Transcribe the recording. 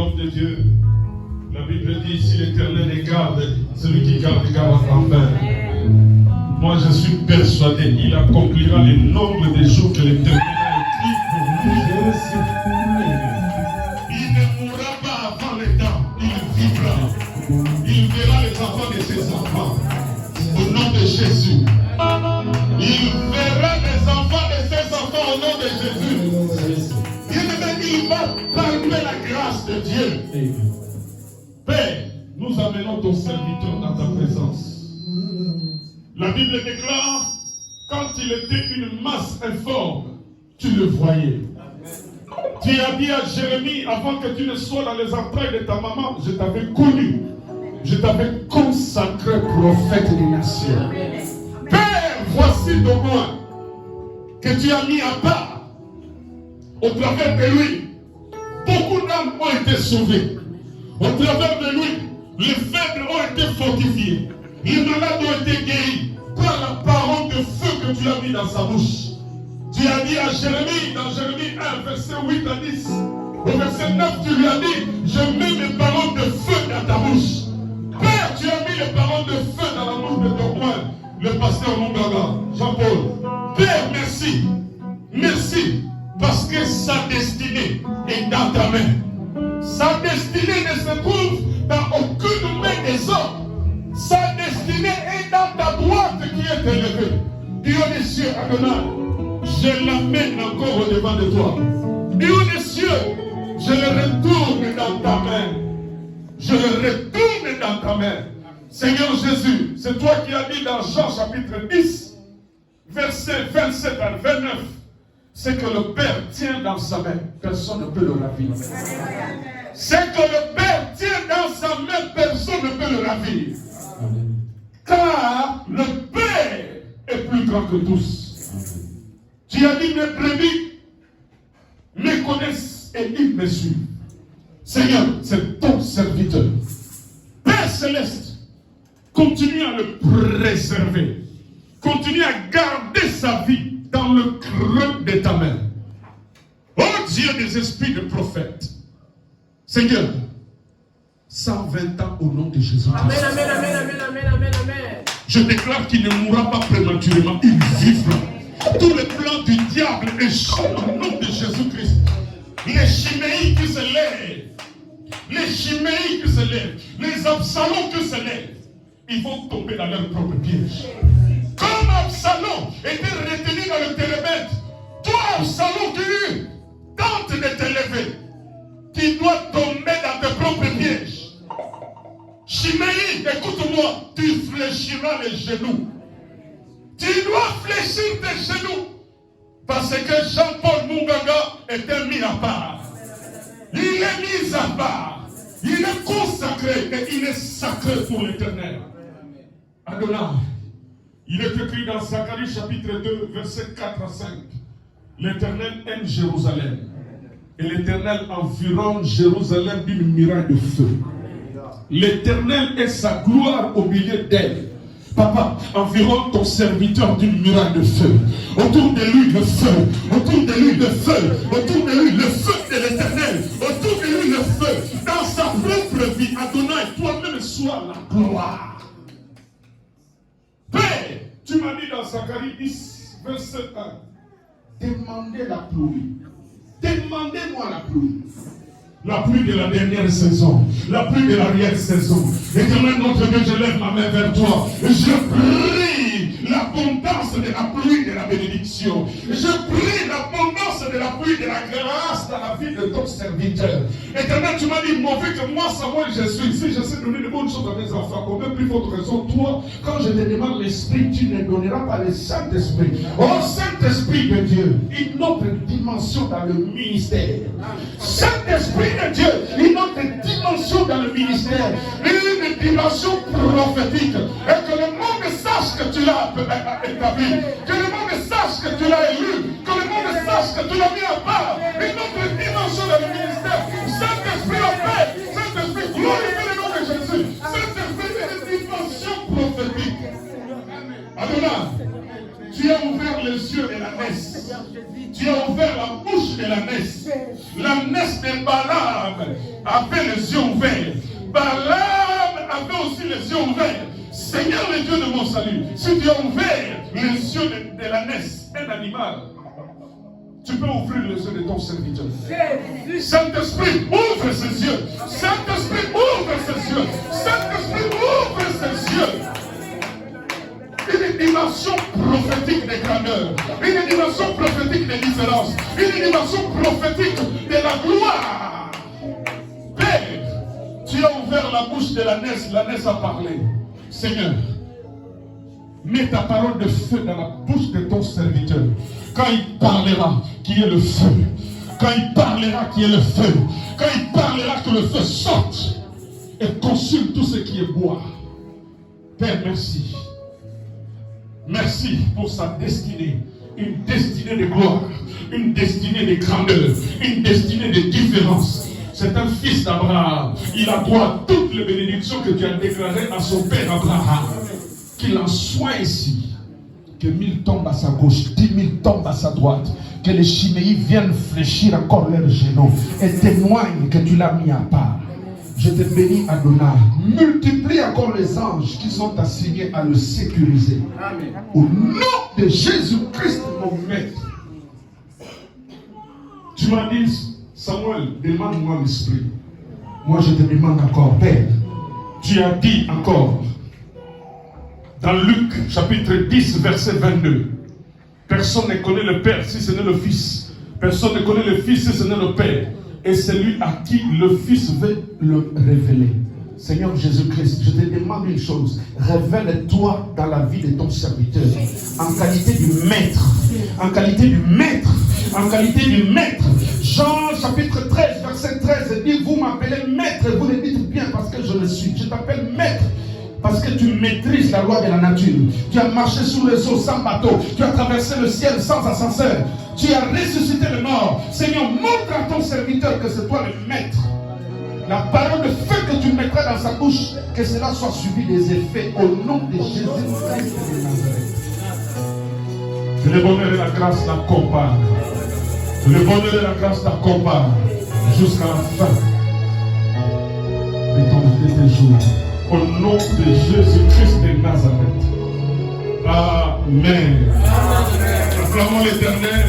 homme de Dieu. La Bible dit, si l'Éternel les garde, celui qui garde l'enfer. Moi je suis persuadé, il accomplira le nombre de jours que l'Éternel a écrit pour nous. Il ne mourra pas avant le temps, il vivra. Il verra les enfants de ses enfants. Au nom de Jésus. Il verra les enfants de ses enfants au nom de Jésus. Il va parler la grâce de Dieu. Père, nous amenons ton serviteur dans ta présence. La Bible déclare, quand il était une masse informe, tu le voyais. Tu as dit à Jérémie, avant que tu ne sois dans les entrailles de ta maman, je t'avais connu. Je t'avais consacré prophète des nations. Père, voici ton moi que tu as mis à part. Au travers de lui, beaucoup d'âmes ont été sauvées. Au travers de lui, les faibles ont été fortifiés. Les malades ont été guéris par la parole de feu que tu as mis dans sa bouche. Tu as dit à Jérémie, dans Jérémie 1, verset 8 à 10, au verset 9, tu lui as dit, je mets mes paroles de feu dans ta bouche. Père, tu as mis les paroles de feu dans la bouche de ton roi, le pasteur Munganga, Jean-Paul. Père, merci. Merci. Parce que sa destinée est dans ta main. Sa destinée ne se trouve dans aucune main des hommes. Sa destinée est dans ta droite qui est élevée. Dieu des cieux, Adonai, je l'amène encore au-devant de toi. Dieu des cieux, je le retourne dans ta main. Je le retourne dans ta main. Seigneur Jésus, c'est toi qui as dit dans Jean chapitre 10, verset 27 à 29, c'est que le Père tient dans sa main, personne ne peut le ravir. C'est que le Père tient dans sa main, personne ne peut le ravir. Car le Père est plus grand que tous. Tu as dit, mes brebis me connaissent et ils me suivent. Seigneur, c'est ton serviteur. Père céleste, continue à le préserver. Continue à garder sa vie dans le creux de ta main. Oh Dieu des esprits de prophètes. Seigneur, 120 ans au nom de Jésus. Amen, amen, amen, amen, amen, amen, amen. Je déclare qu'il ne mourra pas prématurément, il vivra. Tous les plans du diable échouent au nom de Jésus-Christ. Les chiméis qui se lèvent, les chiméis qui se lèvent, les Absalom qui se lèvent, ils vont tomber dans leur propre piège. Comme Absalom était retenu dans le télébètre, toi Absalom qui tente de t'élever, tu dois tomber dans tes propres pièges. Chiméi, écoute-moi, tu fléchiras les genoux. Tu dois fléchir tes genoux. Parce que Jean-Paul Munganga était mis à part. Il est mis à part. Il est consacré et il est sacré pour l'Éternel. Adonai, il est écrit dans Zacharie chapitre 2, versets 4 à 5. L'Éternel aime Jérusalem. Et l'Éternel environne Jérusalem d'une muraille de feu. L'Éternel est sa gloire au milieu d'elle. Papa, environne ton serviteur d'une muraille de feu. Autour de lui, le feu. Autour de lui, le feu. Autour de lui, le feu de l'Éternel. Autour de lui, le feu. Dans sa propre vie, Adonai, toi-même sois la gloire. Père, tu m'as dit dans Zacharie 10, verset 1, demandez la pluie. Demandez-moi la pluie. La pluie de la dernière saison, la pluie de l'arrière-saison. Éternel notre Dieu, je lève ma main vers toi. Je prie l'abondance de la pluie de la bénédiction. Je prie l'abondance de la pluie de la grâce dans la vie de ton serviteur. Éternel, tu m'as dit, mauvais que moi, Samuel, je suis. Si j'essaie de donner de bonnes choses à mes enfants, pour même plus forte raison, toi, quand je te demande l'Esprit, tu ne donneras pas le Saint-Esprit. Oh, Saint-Esprit de Dieu, une autre dimension dans le ministère. Saint-Esprit de Dieu, une autre dimension dans le ministère, une dimension prophétique, et que le monde sache que tu l'as établi, que le monde sache que tu l'as élu, que le monde sache que tu l'as mis à part, une autre dimension dans le ministère. Saint-Esprit en paix, Saint-Esprit glorifie le nom de Jésus, Saint-Esprit une dimension prophétique. Adonai, tu as ouvert les yeux de la naisse. Tu as ouvert la bouche de la naisse. La naisse de Balaam. avait les yeux ouverts. Balaam avait aussi les yeux ouverts. Seigneur le Dieu de mon salut, si tu as ouvert les yeux de l'ânesse, un animal, tu peux ouvrir les yeux de ton serviteur. Saint-Esprit, ouvre ses yeux. Saint-Esprit, ouvre ses yeux. Saint-Esprit, ouvre ses yeux. Une dimension prophétique de grandeur, une dimension prophétique de différence, une dimension prophétique de la gloire. Père, tu as ouvert la bouche de l'ânesse a parlé. Seigneur, mets ta parole de feu dans la bouche de ton serviteur. Quand il parlera, qu'il y ait le feu. Quand il parlera, qu'il y ait le feu. Quand il parlera, que le feu sorte et consume tout ce qui est bois. Père, merci. Merci pour sa destinée. Une destinée de gloire, une destinée de grandeur, une destinée de différence. C'est un fils d'Abraham. Il a droit à toutes les bénédictions que tu as déclarées à son père Abraham. Qu'il en soit ainsi. Que 1000 tombent à sa gauche, 10 000 tombent à sa droite. Que les chiméis viennent fléchir encore leurs genoux et témoignent que tu l'as mis à part. Je te bénis, Adonai. Multiplie encore les anges qui sont assignés à le sécuriser. Amen. Au nom de Jésus-Christ, mon maître. Tu m'as dit, Samuel, demande-moi l'esprit. Moi, je te demande encore, Père. Tu as dit encore, dans Luc, chapitre 10, verset 22, personne ne connaît le Père si ce n'est le Fils. Personne ne connaît le Fils si ce n'est le Père. Et celui à qui le Fils veut le révéler. Seigneur Jésus-Christ, je te demande une chose. Révèle-toi dans la vie de ton serviteur. En qualité du maître. En qualité du maître. En qualité du maître. Jean chapitre 13, verset 13 dit, vous m'appelez maître. Vous le dites bien parce que je le suis. Je t'appelle maître. Parce que tu maîtrises la loi de la nature. Tu as marché sous les eaux sans bateau. Tu as traversé le ciel sans ascenseur. Tu as ressuscité le mort. Seigneur, montre à ton serviteur que c'est toi le maître. La parole de feu que tu mettras dans sa bouche, que cela soit suivi des effets au nom de Jésus-Christ de Nazareth. Que le bonheur et la grâce t'accompagnent. Que le bonheur et la grâce t'accompagnent jusqu'à la fin de tes jours. Au nom de Jésus-Christ de Nazareth. Amen. Acclamons l'Éternel.